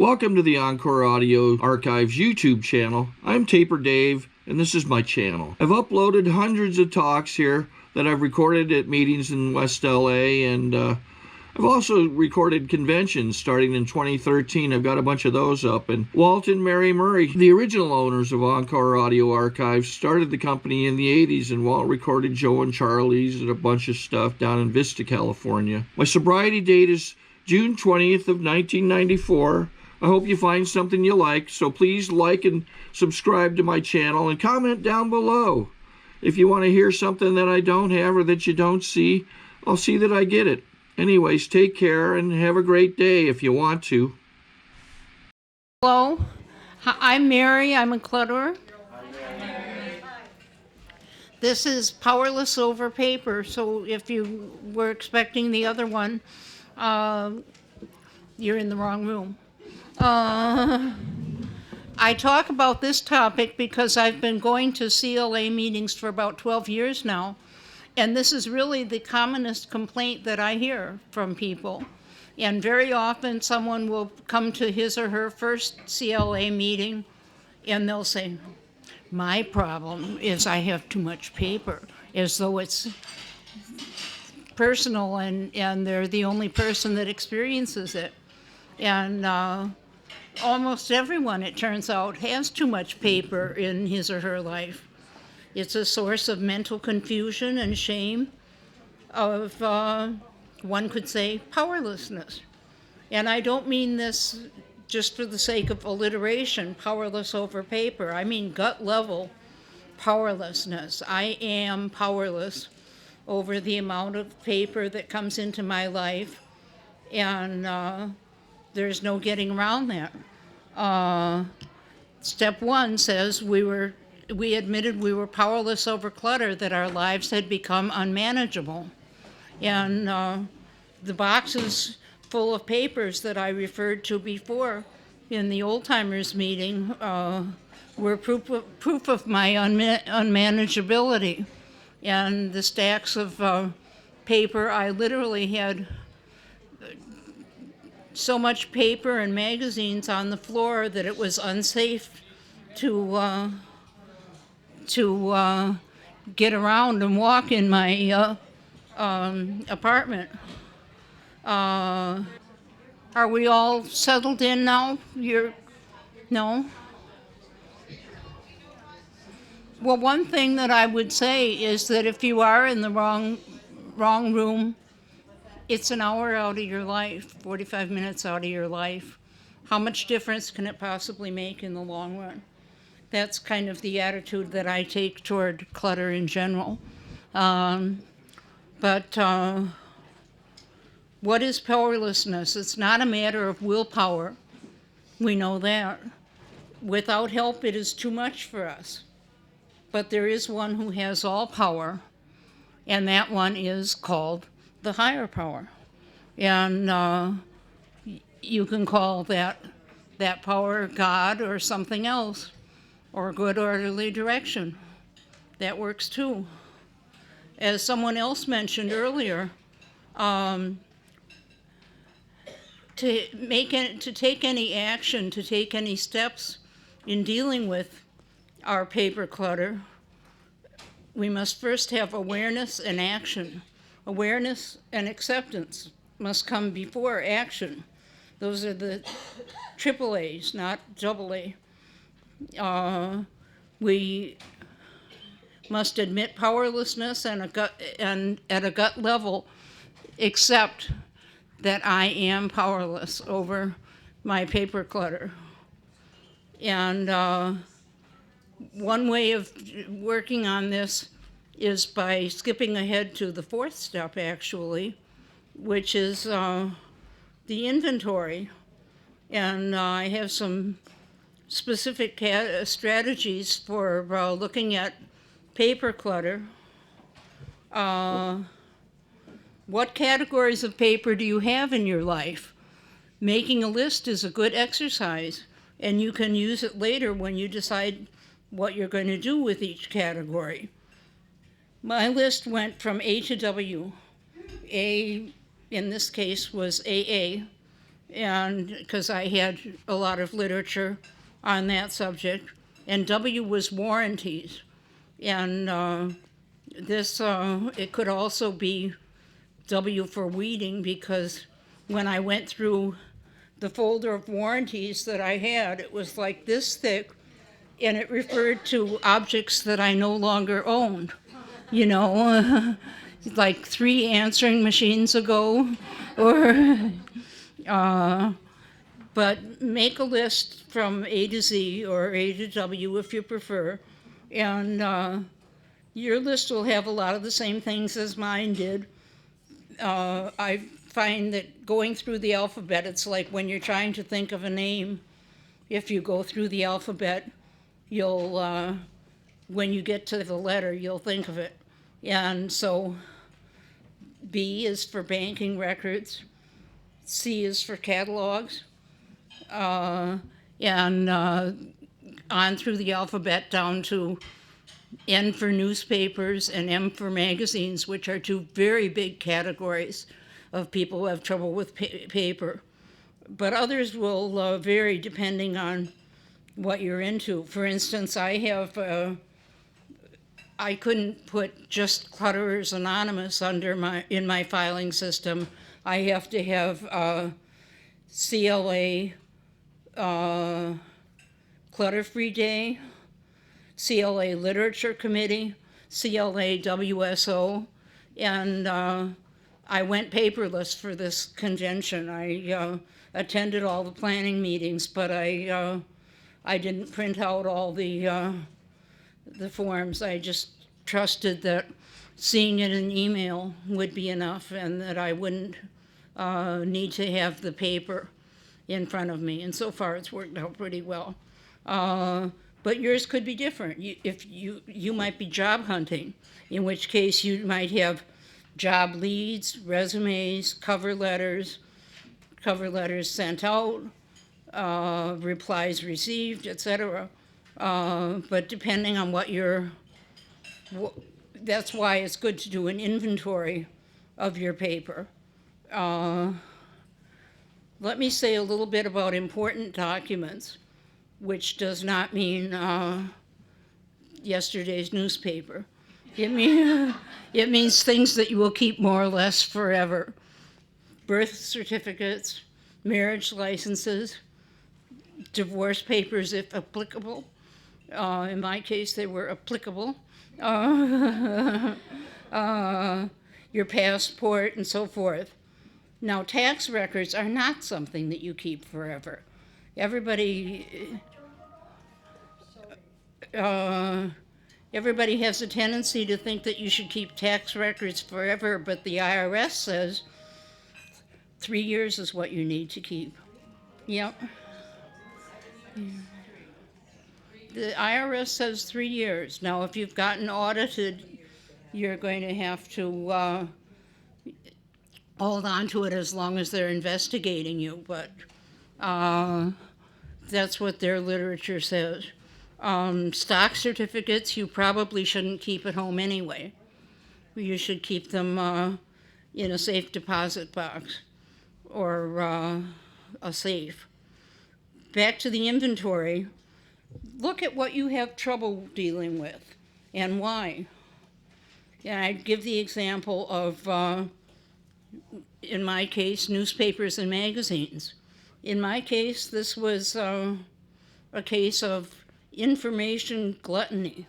Welcome to the Encore Audio Archives YouTube channel. I'm Taper Dave, and this is my channel. I've uploaded hundreds of talks here that I've recorded at meetings in West LA, and I've also recorded conventions starting in 2013. I've got a bunch of those up. And Walt and Mary Murray, the original owners of Encore Audio Archives, started the company in the 80s, and Walt recorded Joe and Charlie's and a bunch of stuff down in Vista, California. My sobriety date is June 20th of 1994. I hope you find something you like, so please like and subscribe to my channel and comment down below. If you want to hear something that I don't have or that you don't see, I'll see that I get it. Anyways, take care and have a great day if you want to. Hello, I'm Mary. I'm a clutterer. This is Powerless Over Paper, so if you were expecting the other one, you're in the wrong room. I talk about this topic because I've been going to CLA meetings for about 12 years now, and this is really the commonest complaint that I hear from people. And very often someone will come to his or her first CLA meeting and they'll say, my problem is I have too much paper, as though it's personal and they're the only person that experiences it. And almost everyone, it turns out, has too much paper in his or her life. It's a source of mental confusion and shame, of, one could say, powerlessness. And I don't mean this just for the sake of alliteration, powerless over paper. I mean gut level powerlessness. I am powerless over the amount of paper that comes into my life, and there's no getting around that. Step one says we admitted we were powerless over clutter, that our lives had become unmanageable. And the boxes full of papers that I referred to before in the old timers meeting were proof of my unmanageability. And the stacks of paper, I literally had so much paper and magazines on the floor that it was unsafe to get around and walk in my apartment. Are we all settled in now? No? Well, one thing that I would say is that if you are in the wrong room, it's an hour out of your life, 45 minutes out of your life. How much difference can it possibly make in the long run? That's kind of the attitude that I take toward clutter in general. But what is powerlessness? It's not a matter of willpower. We know that. Without help, it is too much for us. But there is one who has all power, and that one is called the higher power. And you can call that power God or something else, or good orderly direction. That works too. As someone else mentioned earlier, to take any action, to take any steps in dealing with our paper clutter, we must first have awareness and action. Awareness and acceptance must come before action. Those are the AAAs, not AA. We must admit powerlessness and at a gut level accept that I am powerless over my paper clutter. And one way of working on this is by skipping ahead to the fourth step, actually, which is the inventory. And I have some specific strategies for looking at paper clutter. What categories of paper do you have in your life? Making a list is a good exercise, and you can use it later when you decide what you're going to do with each category. My list went from A to W. A, in this case, was AA, and because I had a lot of literature on that subject, and W was warranties. And it could also be W for weeding, because when I went through the folder of warranties that I had, it was like this thick, and it referred to objects that I no longer owned. You know, like 3 answering machines ago, or, but make a list from A to Z, or A to W if you prefer, and your list will have a lot of the same things as mine did. I find that going through the alphabet, it's like when you're trying to think of a name. If you go through the alphabet, you'll, when you get to the letter, you'll think of it. And so B is for banking records, C is for catalogs, and on through the alphabet down to N for newspapers and M for magazines, which are 2 very big categories of people who have trouble with paper. But others will vary depending on what you're into. For instance, I couldn't put just Clutter'S Anonymous in my filing system. I have to have CLA Clutter-Free Day, CLA Literature Committee, CLA WSO, and I went paperless for this convention. I attended all the planning meetings, but I didn't print out all the forms. I just trusted that seeing it in email would be enough, and that I wouldn't need to have the paper in front of me. And so far, it's worked out pretty well. But yours could be different. You might be job hunting, in which case you might have job leads, resumes, cover letters sent out, replies received, etc. But depending on that's why it's good to do an inventory of your paper. Let me say a little bit about important documents, which does not mean yesterday's newspaper. It means things that you will keep more or less forever. Birth certificates, marriage licenses, divorce papers if applicable. In my case, they were applicable. Your passport and so forth. Now, tax records are not something that you keep forever. Everybody has a tendency to think that you should keep tax records forever, but the IRS says 3 years is what you need to keep. Yep. The IRS says 3 years. Now, if you've gotten audited, you're going to have to hold on to it as long as they're investigating you, but that's what their literature says. Stock certificates you probably shouldn't keep at home anyway. You should keep them in a safe deposit box or a safe. Back to the inventory. Look at what you have trouble dealing with and why. And I'd give the example of, in my case, newspapers and magazines. In my case, this was a case of information gluttony.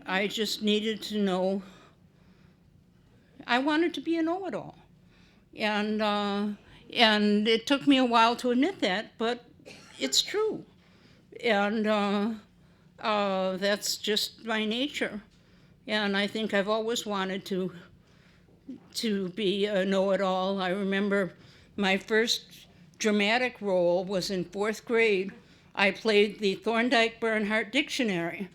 I just needed to know. I wanted to be a know-it-all. And it took me a while to admit that, but it's true. And that's just my nature. And I think I've always wanted to be a know-it-all. I remember my first dramatic role was in 4th grade. I played the Thorndike-Bernhardt Dictionary.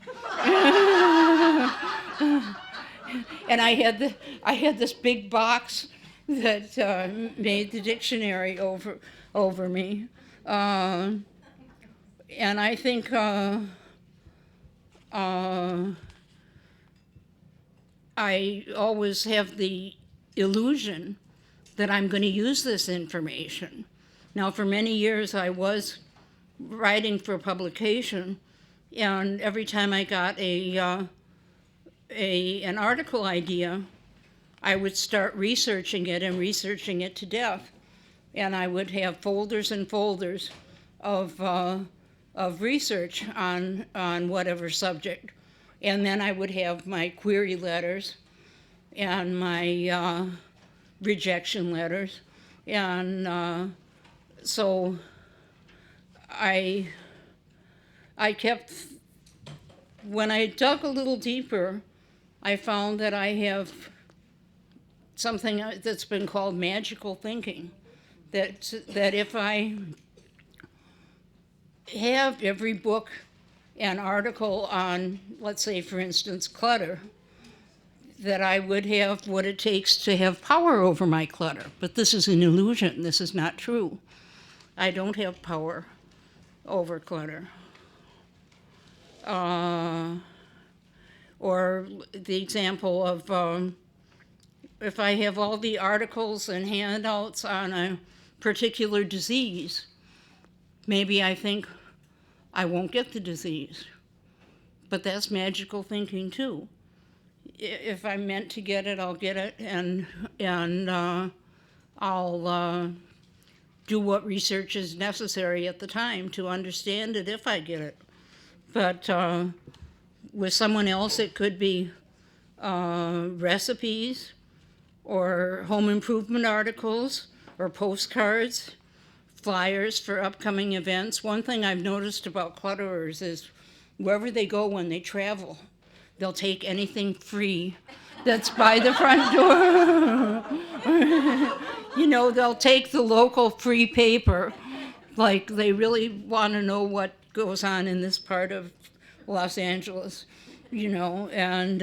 And I had this big box that made the dictionary over me. And I think I always have the illusion that I'm going to use this information. Now, for many years, I was writing for publication, and every time I got an article idea, I would start researching it and researching it to death. And I would have folders and folders of research on whatever subject. And then I would have my query letters and my rejection letters. And so I kept, when I dug a little deeper, I found that I have something that's been called magical thinking. That if I have every book and article on, let's say, for instance, clutter, that I would have what it takes to have power over my clutter. But this is an illusion. This is not true. I don't have power over clutter. Or the example of if I have all the articles and handouts on a particular disease, maybe I think I won't get the disease. But that's magical thinking too. If I'm meant to get it, I'll get it, and I'll do what research is necessary at the time to understand it if I get it. But with someone else, it could be recipes or home improvement articles or postcards, flyers for upcoming events. One thing I've noticed about clutterers is wherever they go when they travel, they'll take anything free that's by the front door. You know, they'll take the local free paper, like they really want to know what goes on in this part of Los Angeles, you know, and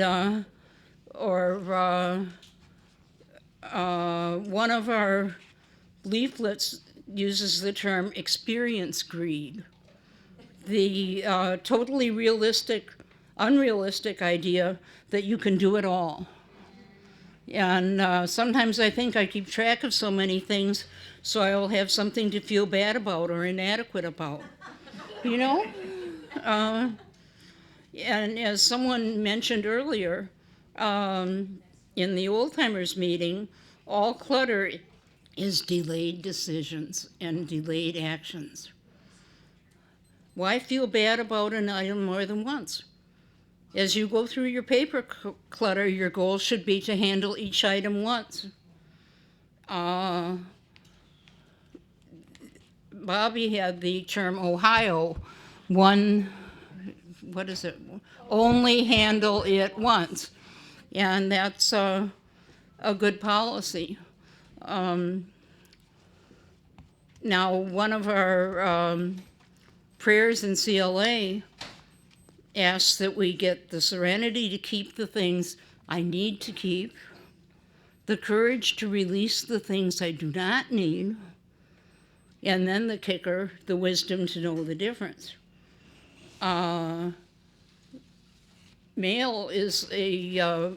one of our leaflets uses the term experience greed. The totally unrealistic idea that you can do it all. And sometimes I think I keep track of so many things so I'll have something to feel bad about or inadequate about, you know? And as someone mentioned earlier, in the old-timers meeting, all clutter is delayed decisions and delayed actions. Why feel bad about an item more than once? As you go through your paper clutter, your goal should be to handle each item once. Bobby had the term Ohio, only handle it once. And that's a good policy. Now, one of our prayers in CLA asks that we get the serenity to keep the things I need to keep, the courage to release the things I do not need, and then the kicker, the wisdom to know the difference. Mail is a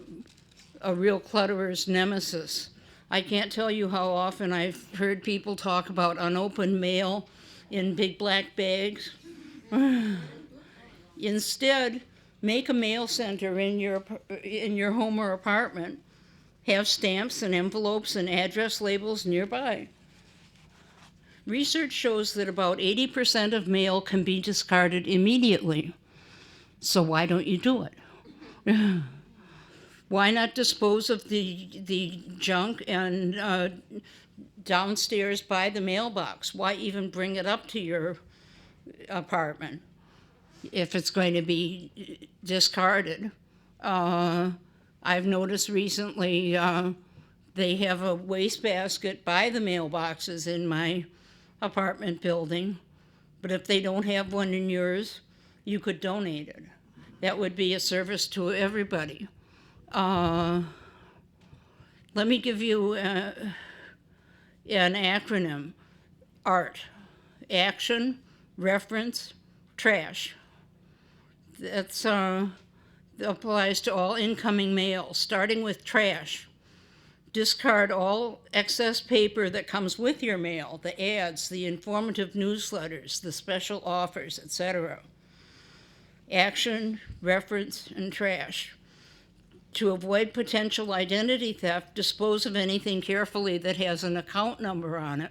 real clutterer's nemesis. I can't tell you how often I've heard people talk about unopened mail in big black bags. Instead, make a mail center in your home or apartment. Have stamps and envelopes and address labels nearby. Research shows that about 80% of mail can be discarded immediately. So why don't you do it? Why not dispose of the junk and downstairs by the mailbox? Why even bring it up to your apartment if it's going to be discarded? I've noticed recently they have a wastebasket by the mailboxes in my apartment building, but if they don't have one in yours, you could donate it. That would be a service to everybody. Let me give you an acronym. ART, action, reference, trash. That applies to all incoming mail, starting with trash. Discard all excess paper that comes with your mail, the ads, the informative newsletters, the special offers, etc. Action, reference, and trash. To avoid potential identity theft, dispose of anything carefully that has an account number on it.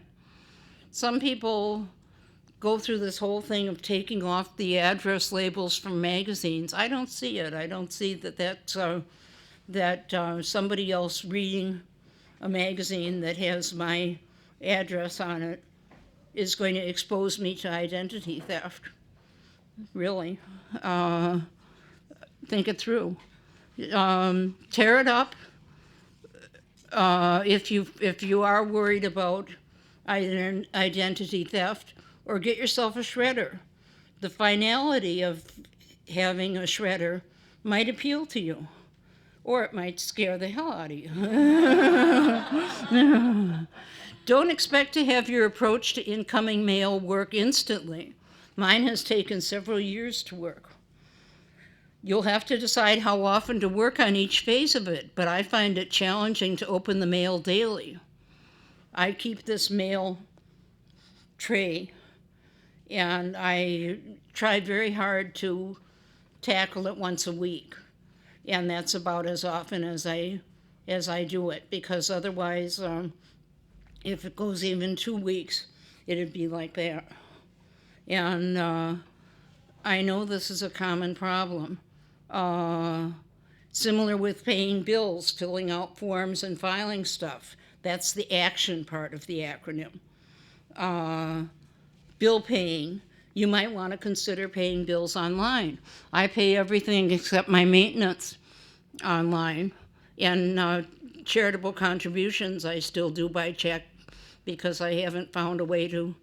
Some people go through this whole thing of taking off the address labels from magazines. I don't see it. I don't see that somebody else reading a magazine that has my address on it is going to expose me to identity theft. Really. Think it through. Tear it up. If you are worried about identity theft, or get yourself a shredder. The finality of having a shredder might appeal to you, or it might scare the hell out of you. Don't expect to have your approach to incoming mail work instantly. Mine has taken several years to work. You'll have to decide how often to work on each phase of it, but I find it challenging to open the mail daily. I keep this mail tray, and I try very hard to tackle it once a week, and that's about as often as I do it, because otherwise, if it goes even 2 weeks, it'd be like that. And I know this is a common problem. Similar with paying bills, filling out forms and filing stuff. That's the action part of the acronym. Bill paying, you might want to consider paying bills online. I pay everything except my maintenance online, and charitable contributions I still do by check because I haven't found a way to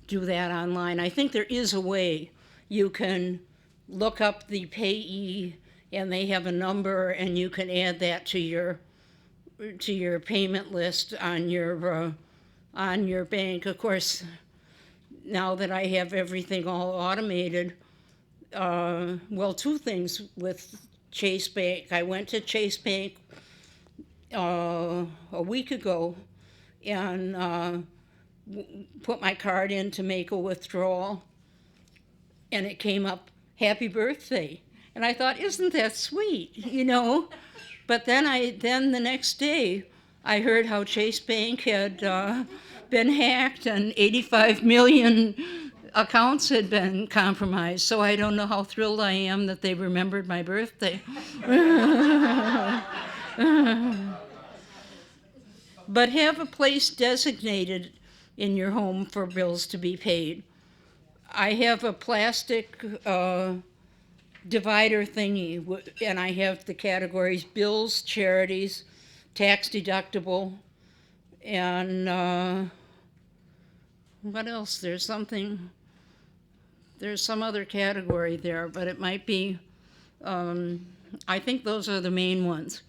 do that online. I think there is a way you can look up the payee and they have a number, and you can add that to your payment list on your bank. Of course, now that I have everything all automated, well, two things with Chase Bank. I went to Chase Bank a week ago and put my card in to make a withdrawal, and it came up, happy birthday. And I thought, isn't that sweet, you know? But then the next day, I heard how Chase Bank had been hacked and 85 million accounts had been compromised. So I don't know how thrilled I am that they remembered my birthday. But have a place designated in your home for bills to be paid. I have a plastic divider thingy, and I have the categories bills, charities, tax deductible, and what else? There's some other category there, but it might be, I think those are the main ones.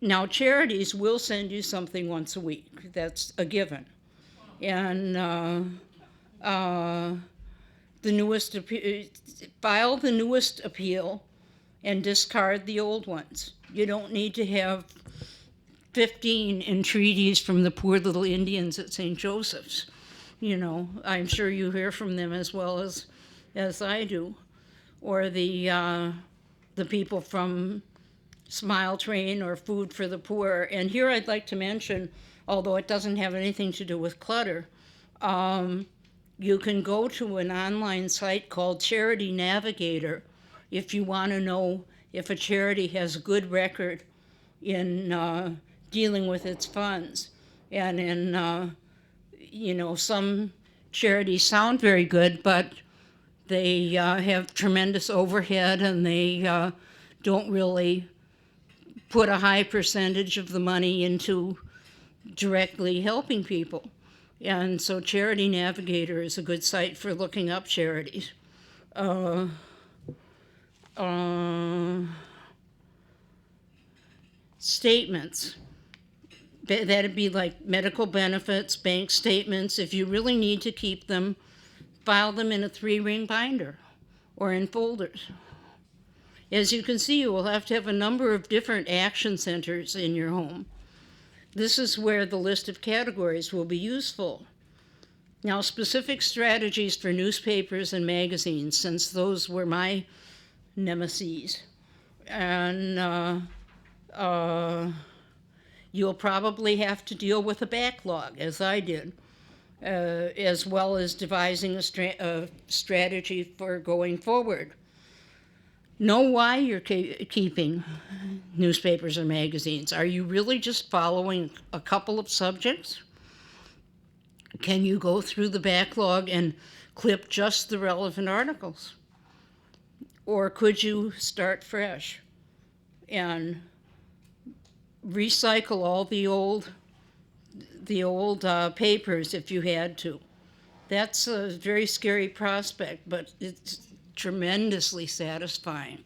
Now, charities will send you something once a week. That's a given. And file the newest appeal and discard the old ones. You don't need to have 15 entreaties from the poor little Indians at St. Joseph's. You know, I'm sure you hear from them as well as I do. Or the people from Smile Train or Food for the Poor. And here I'd like to mention, although it doesn't have anything to do with clutter, you can go to an online site called Charity Navigator if you want to know if a charity has a good record in dealing with its funds. And in, some charities sound very good, but they have tremendous overhead, and they don't really put a high percentage of the money into directly helping people. And so Charity Navigator is a good site for looking up charities. Statements. That'd be like medical benefits, bank statements. If you really need to keep them, file them in a 3-ring binder or in folders. As you can see, you will have to have a number of different action centers in your home. This is where the list of categories will be useful. Now, specific strategies for newspapers and magazines, since those were my nemesis. And you'll probably have to deal with a backlog, as I did, as well as devising a strategy for going forward. Know why you're keeping newspapers or magazines. Are you really just following a couple of subjects? Can you go through the backlog and clip just the relevant articles? Or could you start fresh and recycle all the old papers if you had to? That's a very scary prospect, but it's tremendously satisfying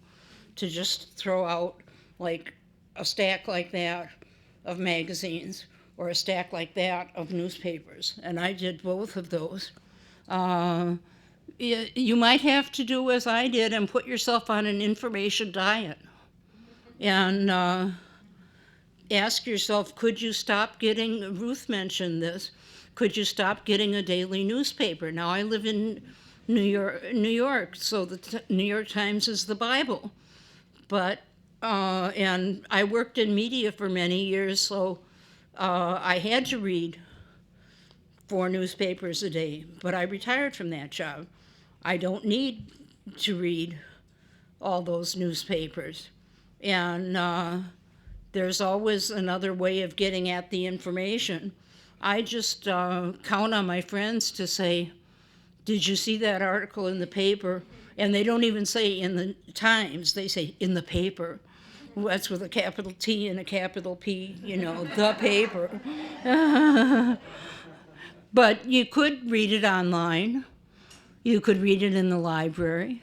to just throw out like a stack like that of magazines or a stack like that of newspapers. And I did both of those. You might have to do as I did and put yourself on an information diet and ask yourself, could you stop getting, Ruth mentioned this, could you stop getting a daily newspaper? Now, I live in New York, so the New York Times is the Bible. But, and I worked in media for many years, so I had to read 4 newspapers a day, but I retired from that job. I don't need to read all those newspapers. And there's always another way of getting at the information. I just count on my friends to say, did you see that article in the paper? And they don't even say in the Times, they say in the paper. That's with a capital T and a capital P, you know, the paper. But you could read it online. You could read it in the library.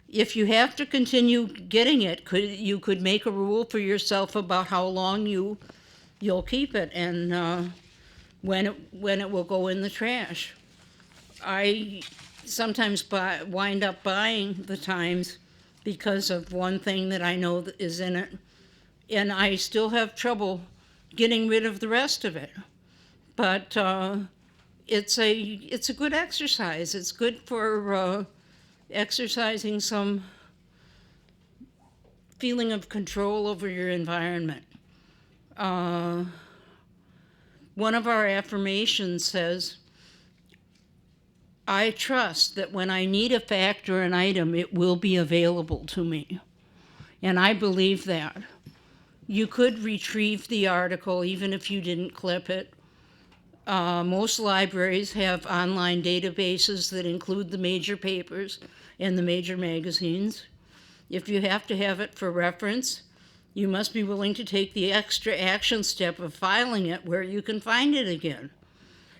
If you have to continue getting it, you could make a rule for yourself about how long you'll keep it and when it will go in the trash. I sometimes wind up buying the Times because of one thing that I know that is in it, and I still have trouble getting rid of the rest of it. But it's a good exercise. It's good for exercising some feeling of control over your environment. One of our affirmations says, I trust that when I need a fact or an item, it will be available to me. And I believe that. You could retrieve the article even if you didn't clip it. Most libraries have online databases that include the major papers and the major magazines. If you have to have it for reference, you must be willing to take the extra action step of filing it where you can find it again.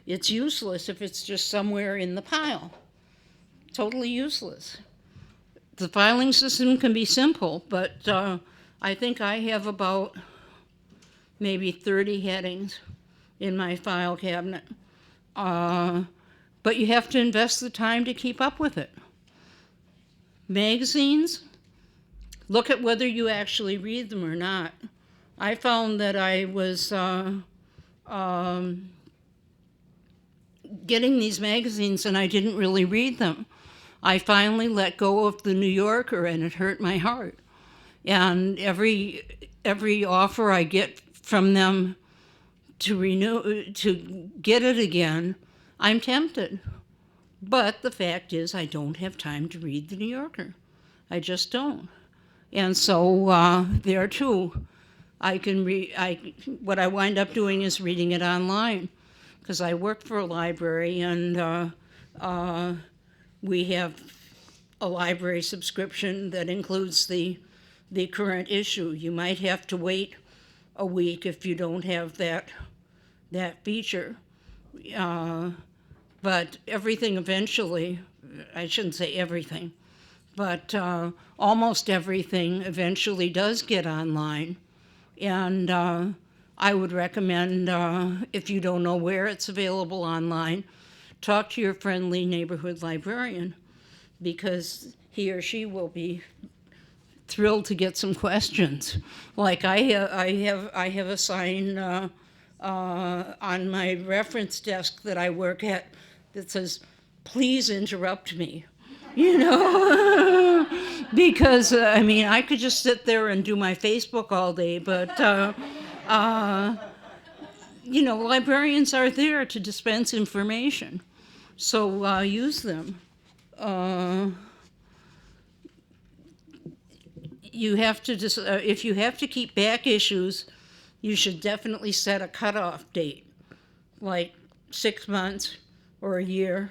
It's useless if it's just somewhere in the pile. Totally useless. The filing system can be simple, but I think I have about maybe 30 headings in my file cabinet. But you have to invest the time to keep up with it. Magazines, look at whether you actually read them or not. I found that I was getting these magazines and I didn't really read them. I finally let go of the New Yorker and it hurt my heart. And every offer I get from them to get it again, I'm tempted. But the fact is I don't have time to read the New Yorker. I just don't. And so there too, what I wind up doing is reading it online, because I work for a library and we have a library subscription that includes the current issue. You might have to wait a week if you don't have that feature. But everything eventually, I shouldn't say everything, but almost everything eventually does get online. And I would recommend, if you don't know where it's available online, talk to your friendly neighborhood librarian, because he or she will be thrilled to get some questions. Like I have a sign on my reference desk that I work at that says, "Please interrupt me." You know, because I mean, I could just sit there and do my Facebook all day, but you know, librarians are there to dispense information, so use them. You have to if you have to keep back issues, you should definitely set a cutoff date, like 6 months or a year.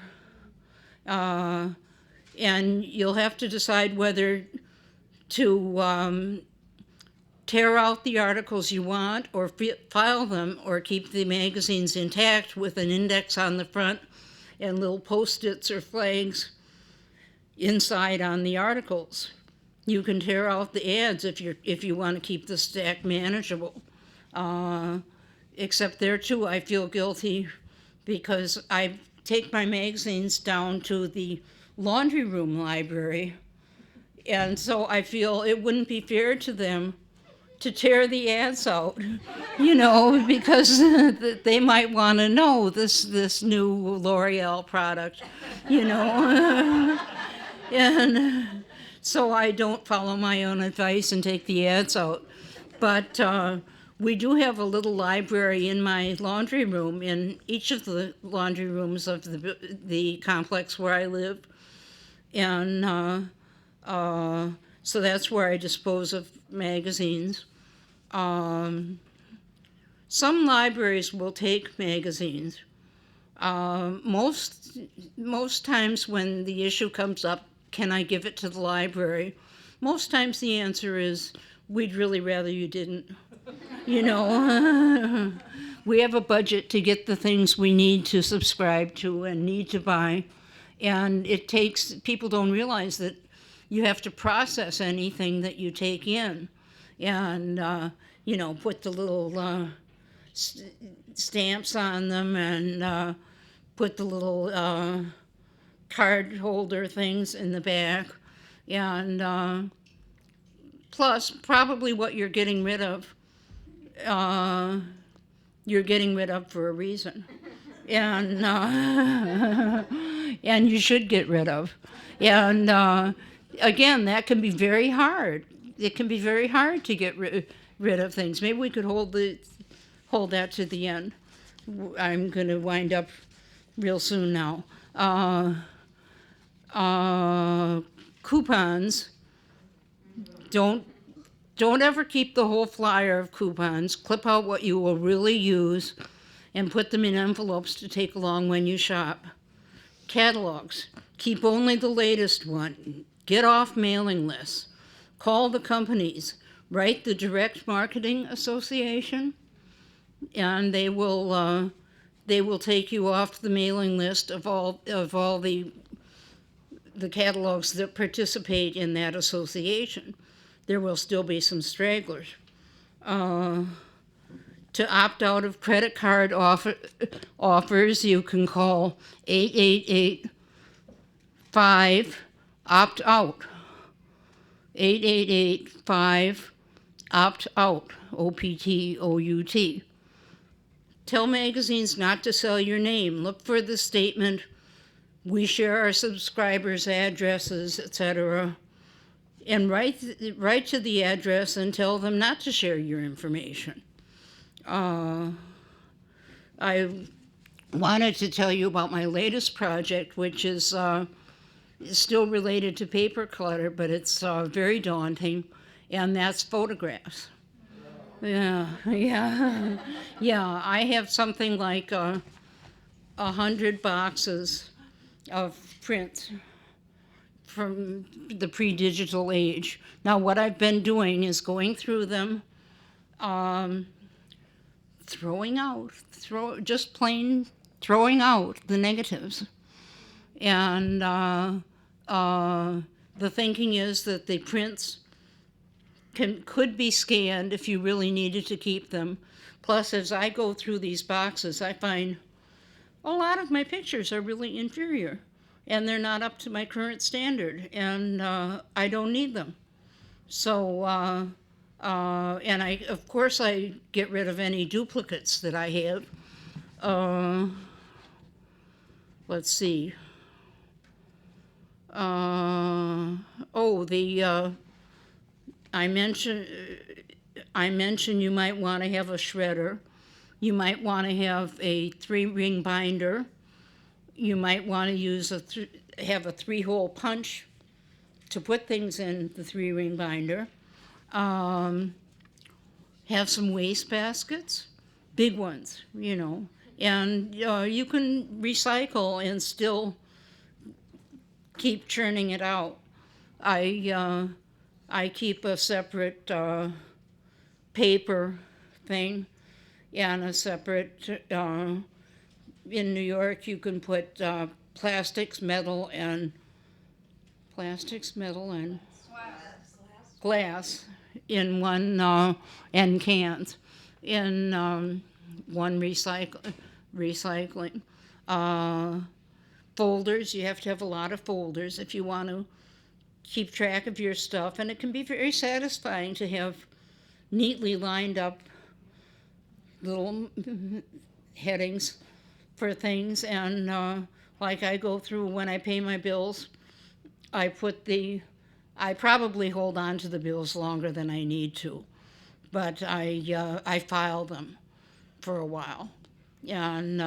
And you'll have to decide whether to tear out the articles you want or file them, or keep the magazines intact with an index on the front and little post-its or flags inside on the articles. You can tear out the ads if you want to keep the stack manageable. Except there too, I feel guilty because I take my magazines down to the laundry room library, and so I feel it wouldn't be fair to them to tear the ads out, you know, because they might want to know this new L'Oreal product, you know. And so I don't follow my own advice and take the ads out. But we do have a little library in my laundry room, in each of the laundry rooms of the complex where I live. And so that's where I dispose of magazines. Some libraries will take magazines. Most times when the issue comes up, can I give it to the library? Most times the answer is, we'd really rather you didn't. You know, we have a budget to get the things we need to subscribe to and need to buy. And it takes, people don't realize that you have to process anything that you take in. And, you know, put the little stamps on them, and put the little card holder things in the back. And plus, probably what you're getting rid of for a reason. And and you should get rid of. And again, that can be very hard. It can be very hard to get rid of things. Maybe we could hold that to the end. I'm going to wind up real soon now. Coupons. Don't ever keep the whole flyer of coupons. Clip out what you will really use and put them in envelopes to take along when you shop. Catalogs. Keep only the latest one. Get off mailing lists. Call the companies. Write the Direct Marketing Association, and they will take you off the mailing list of all the catalogs that participate in that association. There will still be some stragglers. To opt out of credit card offers, you can call 888-5-OPT-OUT. 888-5-OPT-OUT, OPTOUT. Tell magazines not to sell your name. Look for the statement, "We share our subscribers' addresses," etc. And write to the address and tell them not to share your information. I wanted to tell you about my latest project, which is still related to paper clutter, but it's very daunting, and that's photographs. Yeah. I have something like 100 boxes of prints from the pre-digital age. Now, what I've been doing is going through them, throwing out the negatives. And the thinking is that the prints could be scanned if you really needed to keep them. Plus, as I go through these boxes, I find a lot of my pictures are really inferior. and they're not up to my current standard, and I don't need them. So, and of course, I get rid of any duplicates that I have. Let's see. I mentioned you might want to have a shredder. You might want to have a 3-ring binder. You might want to use have a 3-hole punch to put things in the 3-ring binder. Have some waste baskets, big ones, you know, and you can recycle and still keep churning it out. I keep a separate paper thing and a separate, in New York you can put plastics, metal, and glass in one, and cans in one recycling. Folders, you have to have a lot of folders if you want to keep track of your stuff, and it can be very satisfying to have neatly lined up little headings for things. And like I go through when I pay my bills, I probably hold on to the bills longer than I need to, but I file them for a while, and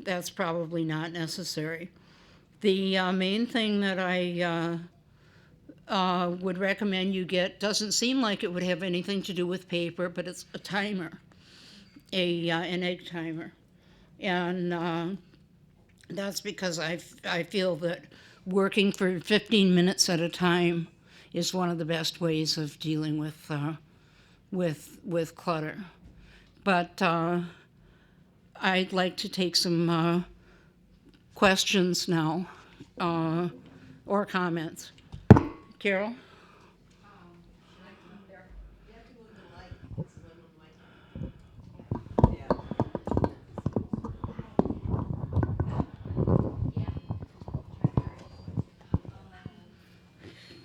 that's probably not necessary. The main thing that I would recommend you get doesn't seem like it would have anything to do with paper, but it's a timer, an egg timer, and that's because I feel that working for 15 minutes at a time is one of the best ways of dealing with clutter. But I'd like to take some questions now, or comments. Carol?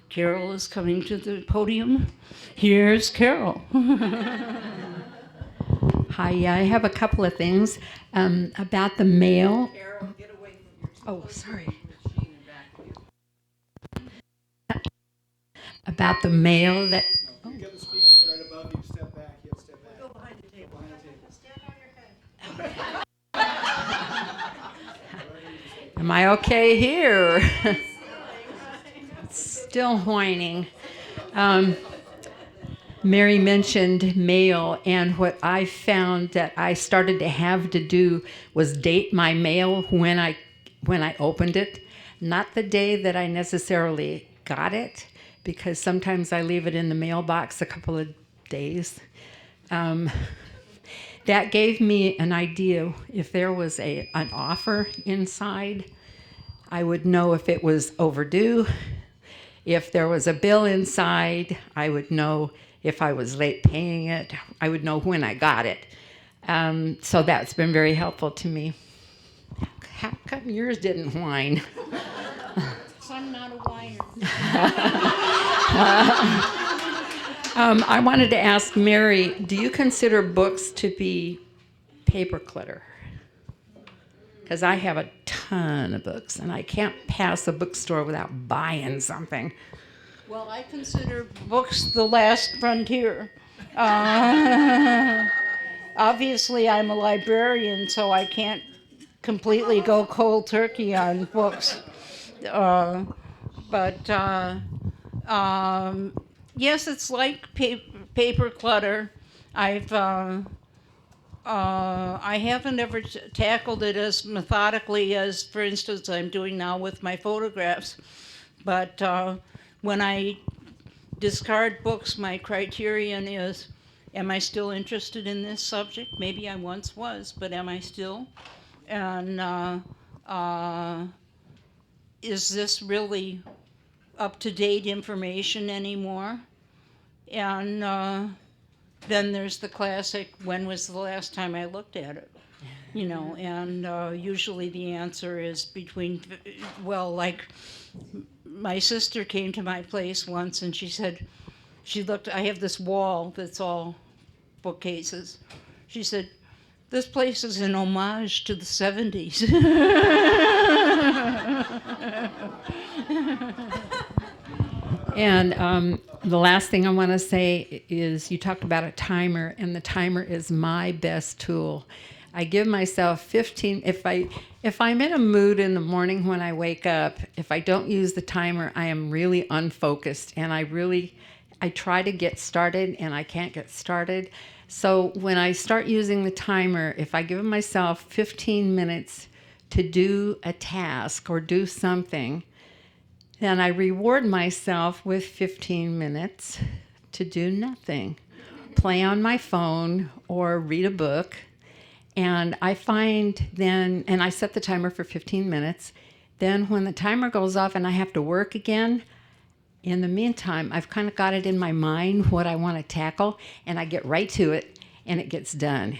Carol is coming to the podium. Here's Carol. Hi, I have a couple of things about the mail. Carol, get away from your Oh, sorry. machine and back to you. About the mail that. You got the speakers right above you. Step back. You have to step back. Go behind the table. Stand on your head. Am I okay here? Still whining. Mary mentioned mail, and what I found that I started to have to do was date my mail when I opened it, not the day that I necessarily got it, because sometimes I leave it in the mailbox a couple of days. That gave me an idea. If there was an offer inside, I would know if it was overdue. If there was a bill inside, I would know if I was late paying it. I would know when I got it. So that's been very helpful to me. How come yours didn't whine? I'm not a whiner. I wanted to ask Mary, do you consider books to be paper clutter? Because I have a ton of books, and I can't pass a bookstore without buying something. Well, I consider books the last frontier. Obviously, I'm a librarian, so I can't completely go cold turkey on books. But yes, it's like paper clutter. I haven't ever tackled it as methodically as, for instance, I'm doing now with my photographs. But when I discard books, my criterion is, am I still interested in this subject? Maybe I once was, but am I still? And is this really up-to-date information anymore? And then there's the classic, when was the last time I looked at it? you know, and usually the answer is between, well, like my sister came to my place once and she said, she looked, I have this wall that's all bookcases. She said, this place is an homage to the 70s. And the last thing I want to say is you talked about a timer, and the timer is my best tool. I give myself 15, if I'm in a mood in the morning when I wake up, if I don't use the timer, I am really unfocused, and I try to get started and I can't get started. So when I start using the timer, if I give myself 15 minutes to do a task or do something, then I reward myself with 15 minutes to do nothing. Play on my phone or read a book. And I find then, and I set the timer for 15 minutes. Then when the timer goes off and I have to work again, in the meantime, I've kind of got it in my mind what I want to tackle, and I get right to it, and it gets done.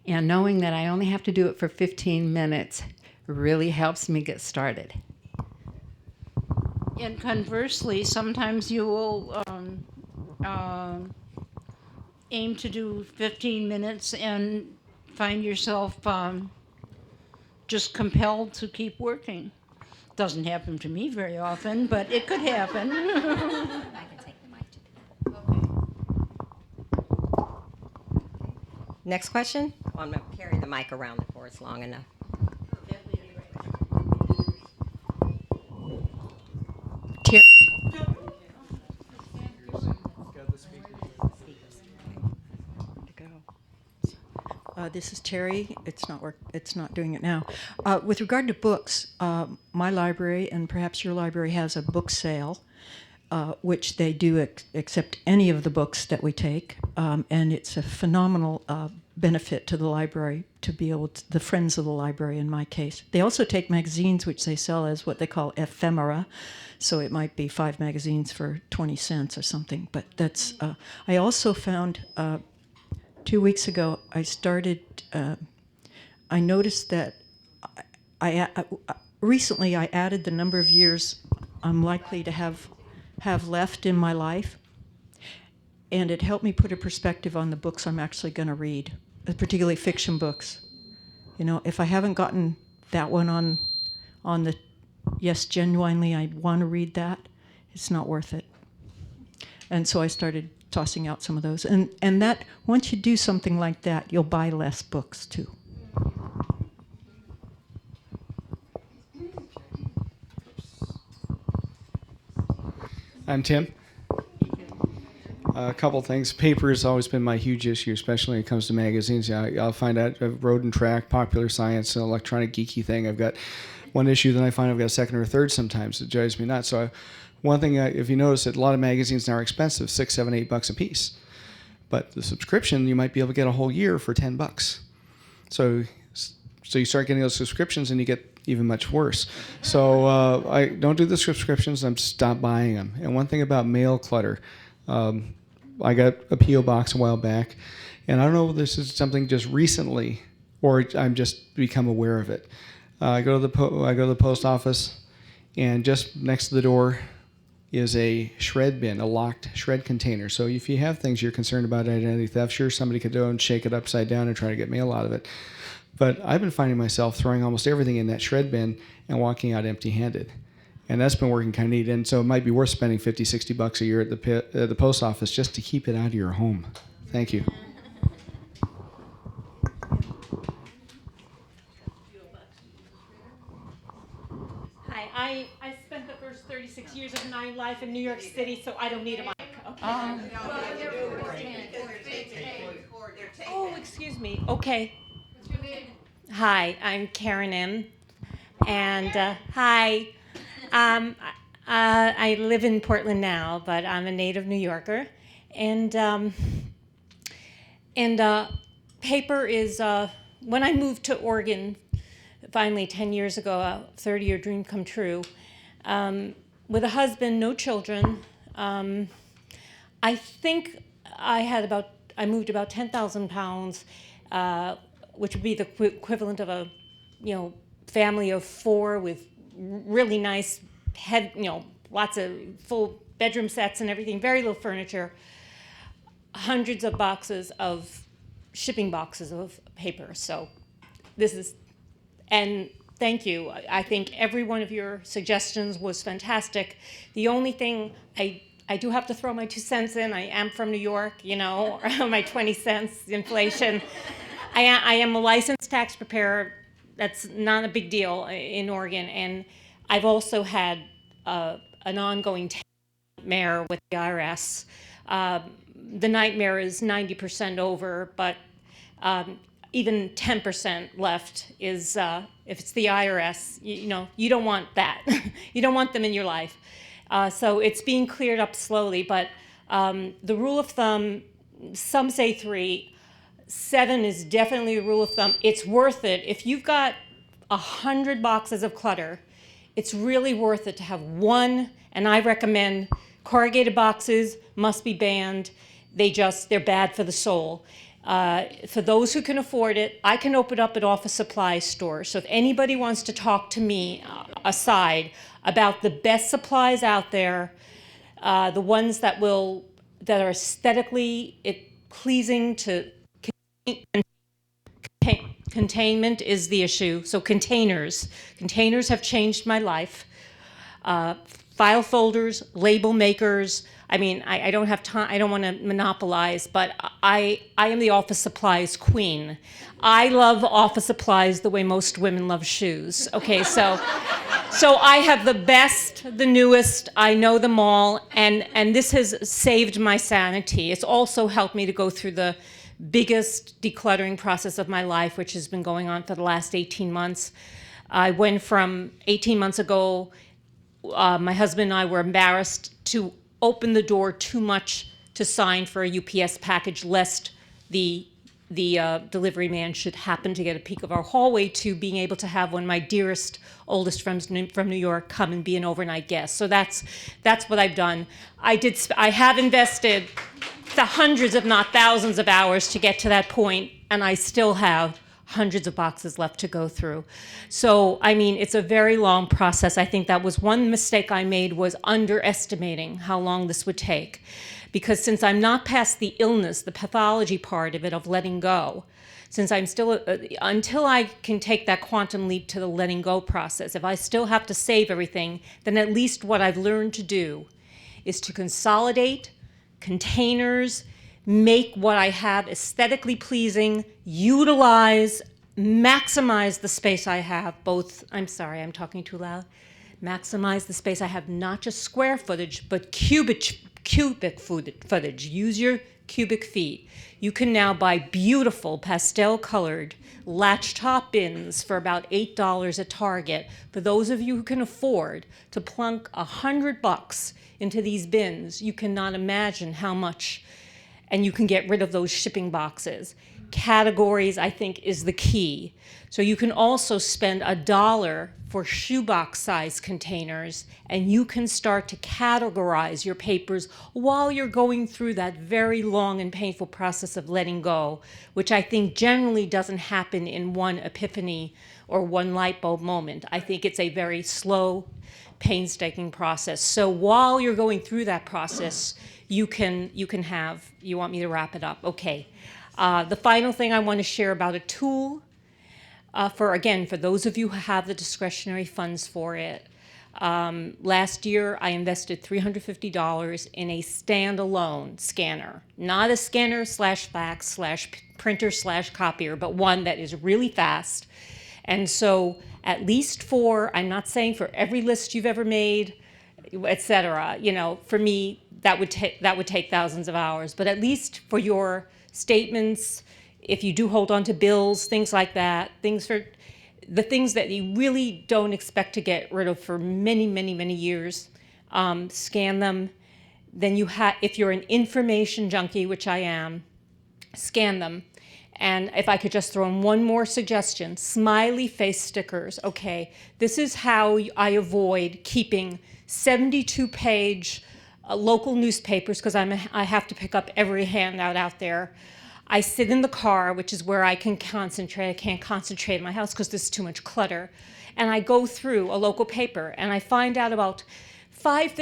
And knowing that I only have to do it for 15 minutes really helps me get started. And conversely, sometimes you will aim to do 15 minutes and find yourself just compelled to keep working. Doesn't happen to me very often, but it could happen. I can take the mic to do that. Next question? Well, I'm going to carry the mic around before it's long enough. This is Terry. It's not doing it now. With regard to books, my library and perhaps your library has a book sale, which they do accept any of the books that we take, and it's a phenomenal benefit to the library to be able to, the friends of the library in my case. They also take magazines, which they sell as what they call ephemera, so it might be 5 magazines for 20 cents or something. But that's. I also found. 2 weeks ago, I noticed that recently I added the number of years I'm likely to have left in my life, and it helped me put a perspective on the books I'm actually going to read, particularly fiction books. You know, if I haven't gotten that one on the yes, genuinely I want to read that, it's not worth it. And so I started tossing out some of those. And that, once you do something like that, you'll buy less books too. I'm Tim. A couple things. Paper has always been my huge issue, especially when it comes to magazines. I'll find out Road and Track, Popular Science, an electronic geeky thing. I've got one issue, then I find I've got a second or a third sometimes. It drives me nuts. So one thing, if you notice that a lot of magazines now are expensive, $6, $7, $8 a piece. But the subscription, you might be able to get a whole year for $10. So you start getting those subscriptions and you get even much worse. So I don't do the subscriptions, I'm stop buying them. And one thing about mail clutter, I got a P.O. box a while back, and I don't know if this is something just recently or I'm just become aware of it. I go to the post office, and just next to the door is a shred bin, a locked shred container. So if you have things you're concerned about identity theft, sure, somebody could go and shake it upside down and try to get mail out of it. But I've been finding myself throwing almost everything in that shred bin and walking out empty-handed. And that's been working kind of neat. And so it might be worth spending $50, $60 a year at the post office just to keep it out of your home. Thank you. Hi, I spent the first 36 years of my life in New York City, so I don't need a mic. Okay. Oh, excuse me. Okay. What's your name? Hi, I'm Karen M. And hi. I live in Portland now, but I'm a native New Yorker. And paper is, when I moved to Oregon, finally 10 years ago, a 30-year dream come true, with a husband, no children, I think I moved about 10,000 pounds which would be the equivalent of a, family of 4 with really nice lots of full bedroom sets and everything, very little furniture, hundreds of boxes of shipping boxes of paper. So this is, and thank you. I think every one of your suggestions was fantastic. The only thing I do have to throw my 2 cents in. I am from New York, my 20 cents inflation. I am a licensed tax preparer. That's not a big deal in Oregon. And I've also had an ongoing nightmare with the IRS. The nightmare is 90% over, but even 10% left is, if it's the IRS, you don't want that. You don't want them in your life. So it's being cleared up slowly, but the rule of thumb, some say 3, 7 is definitely a rule of thumb. It's worth it. If you've got 100 boxes of clutter, it's really worth it to have 1, and I recommend corrugated boxes must be banned. They're bad for the soul. For those who can afford it, I can open up an office supply store. So if anybody wants to talk to me aside about the best supplies out there, the ones that are aesthetically pleasing to containment is the issue. So containers have changed my life. File folders, label makers. I mean, I don't have time. I don't want to monopolize, but I am the office supplies queen. I love office supplies the way most women love shoes. Okay, so I have the best, the newest. I know them all, and this has saved my sanity. It's also helped me to go through the biggest decluttering process of my life, which has been going on for the last 18 months. I went from 18 months ago, my husband and I were embarrassed to open the door too much to sign for a UPS package, lest the delivery man should happen to get a peek of our hallway, to being able to have one of my dearest, oldest friends from New York come and be an overnight guest. So that's what I've done. I have invested the hundreds, if not thousands of hours to get to that point, and I still have hundreds of boxes left to go through. So, I mean, it's a very long process. I think that was one mistake I made, was underestimating how long this would take. Because since I'm not past the illness, the pathology part of it, of letting go, since I'm still, until I can take that quantum leap to the letting go process, if I still have to save everything, then at least what I've learned to do is to consolidate containers, make what I have aesthetically pleasing, utilize, maximize the space I have, I'm sorry, I'm talking too loud, maximize the space I have, not just square footage, but cubic footage. Use your cubic feet. You can now buy beautiful pastel-colored latch top bins for about $8 at Target. For those of you who can afford to plunk $100 into these bins, you cannot imagine how much, and you can get rid of those shipping boxes. Categories, I think, is the key. So you can also spend $1 for shoebox size containers, and you can start to categorize your papers while you're going through that very long and painful process of letting go, which I think generally doesn't happen in one epiphany or one light bulb moment. I think it's a very slow, painstaking process. So while you're going through that process, you want me to wrap it up? Okay. The final thing I want to share about a tool, for those of you who have the discretionary funds for it. Last year, I invested $350 in a standalone scanner, not a scanner /fax /printer /copier, but one that is really fast. And so at least I'm not saying for every list you've ever made, etc. For me, that would take thousands of hours, but at least for your statements, if you do hold on to bills, things like that, the things that you really don't expect to get rid of for many, many, many years, scan them. Then if you're an information junkie, which I am, scan them. And if I could just throw in one more suggestion, smiley face stickers. Okay, this is how I avoid keeping 72-page local newspapers, because I have to pick up every handout out there. I sit in the car, which is where I can concentrate. I can't concentrate in my house because there's too much clutter. And I go through a local paper and I find out about 5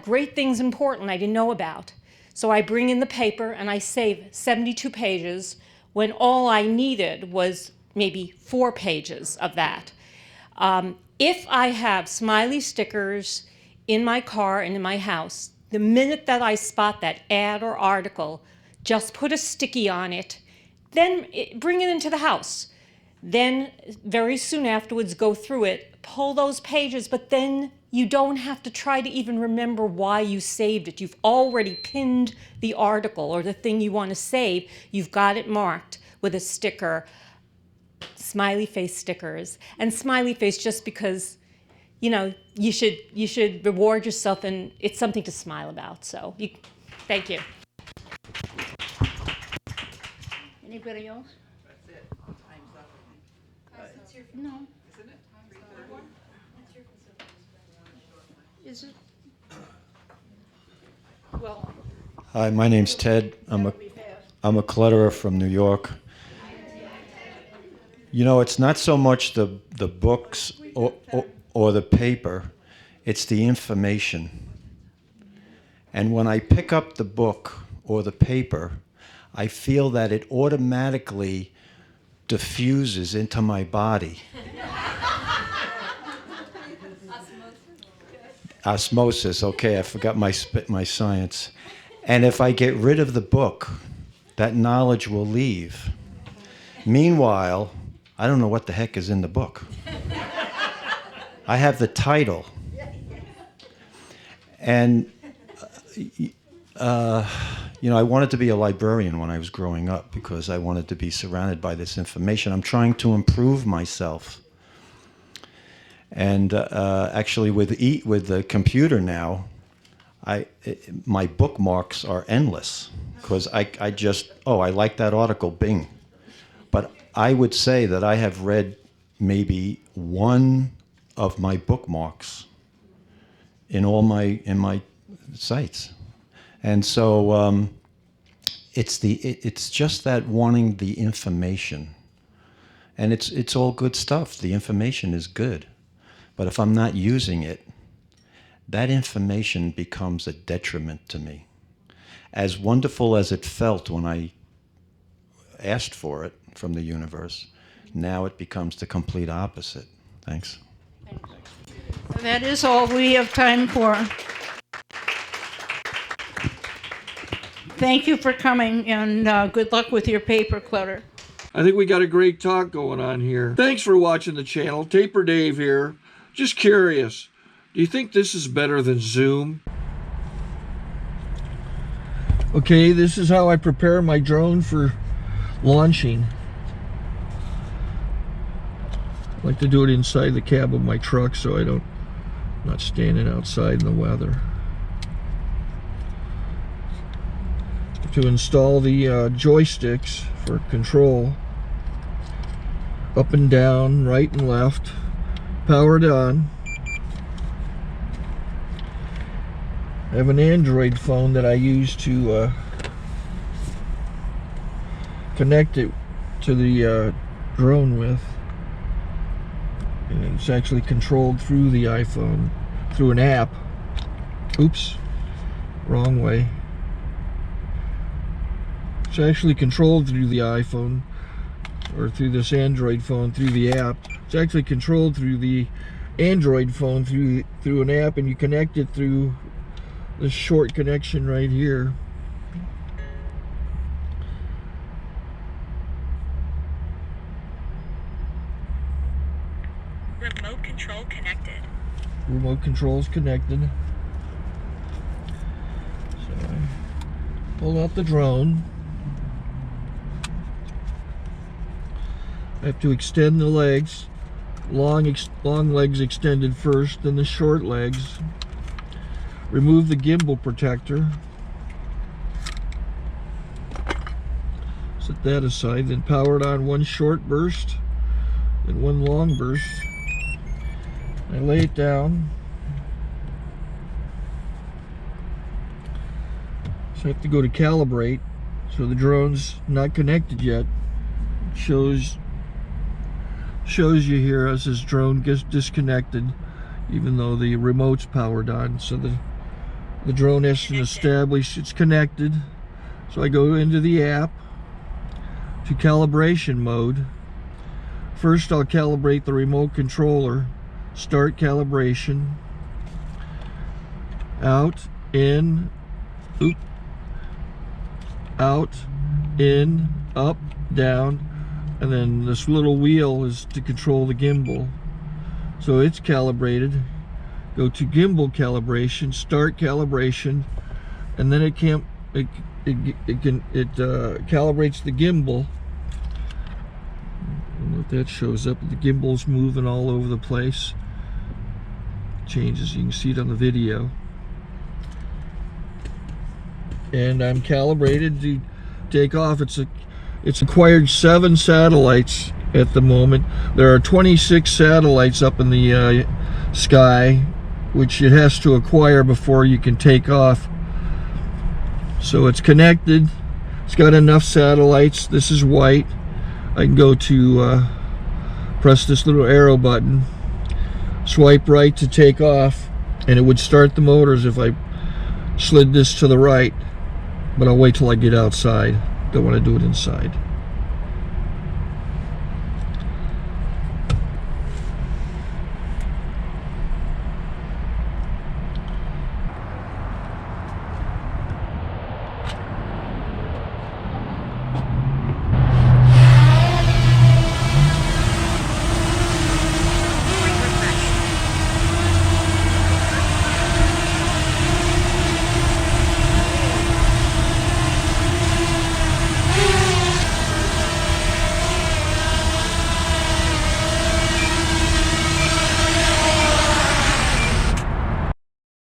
great things important I didn't know about. So I bring in the paper and I save 72 pages when all I needed was maybe 4 pages of that. If I have smiley stickers in my car and in my house, the minute that I spot that ad or article, just put a sticky on it, then bring it into the house. Then very soon afterwards, go through it, pull those pages, but then you don't have to try to even remember why you saved it. You've already pinned the article or the thing you want to save. You've got it marked with a sticker, smiley face stickers. And smiley face just because, you know, you should reward yourself, and it's something to smile about. So thank you. Anybody else? That's it. Time's up, I think. No. Isn't it? 3:30? Is it? Well, Hi, my name's Ted. I'm a clutterer from New York. You know, it's not so much the books or the paper, it's the information. And when I pick up the book or the paper, I feel that it automatically diffuses into my body. Osmosis, okay, I forgot my science. And if I get rid of the book, that knowledge will leave. Meanwhile, I don't know what the heck is in the book. I have the title. And, you know, I wanted to be a librarian when I was growing up because I wanted to be surrounded by this information. I'm trying to improve myself. And actually, with the computer now, my bookmarks are endless because I just, I like that article, bing. But I would say that I have read maybe 1 of my bookmarks in my sites, and so it's just that wanting the information, and it's all good stuff. The information is good. But if I'm not using it, that information becomes a detriment to me. As wonderful as it felt when I asked for it from the universe, now it becomes the complete opposite. Thanks. that is all we have time for. Thank you for coming, and good luck with your paper clutter. I think we got a great talk going on here. Thanks for watching the channel. Taper Dave here. Just curious, do you think this is better than Zoom? Okay, this is how I prepare my drone for launching. I like to do it inside the cab of my truck so I'm not standing outside in the weather. To install the joysticks for control, up and down, right and left, powered on. I have an Android phone that I use to connect it to the drone with. And it's actually controlled through the iPhone, through an app. Oops, wrong way. It's actually controlled through the iPhone, or through this Android phone, through the app. It's actually controlled through the Android phone, through an app, and you connect it through this short connection right here. Remote control connected. Remote control's connected. So I pull out the drone. I have to extend the legs. Long legs extended first, then the short legs. Remove the gimbal protector. Set that aside, then power it on one short burst, then one long burst. I lay it down. So I have to go to calibrate. So the drone's not connected yet. Shows you here as this drone gets disconnected, even though the remote's powered on. So the drone has to establish it's connected. So I go into the app to calibration mode. First I'll calibrate the remote controller. Start calibration. Out, in, oop, out, in, up, down, and then this little wheel is to control the gimbal. So it's calibrated. Go to gimbal calibration, start calibration, and then it calibrates the gimbal. I don't know if that shows up. The gimbal's moving all over the place. Changes, you can see it on the video. And I'm calibrated to take off. It's acquired 7 satellites at the moment. There are 26 satellites up in the sky, which it has to acquire before you can take off. So it's connected. It's got enough satellites. This is white. I can go to press this little arrow button, swipe right to take off, and it would start the motors if I slid this to the right. But I'll wait till I get outside. Don't want to do it inside.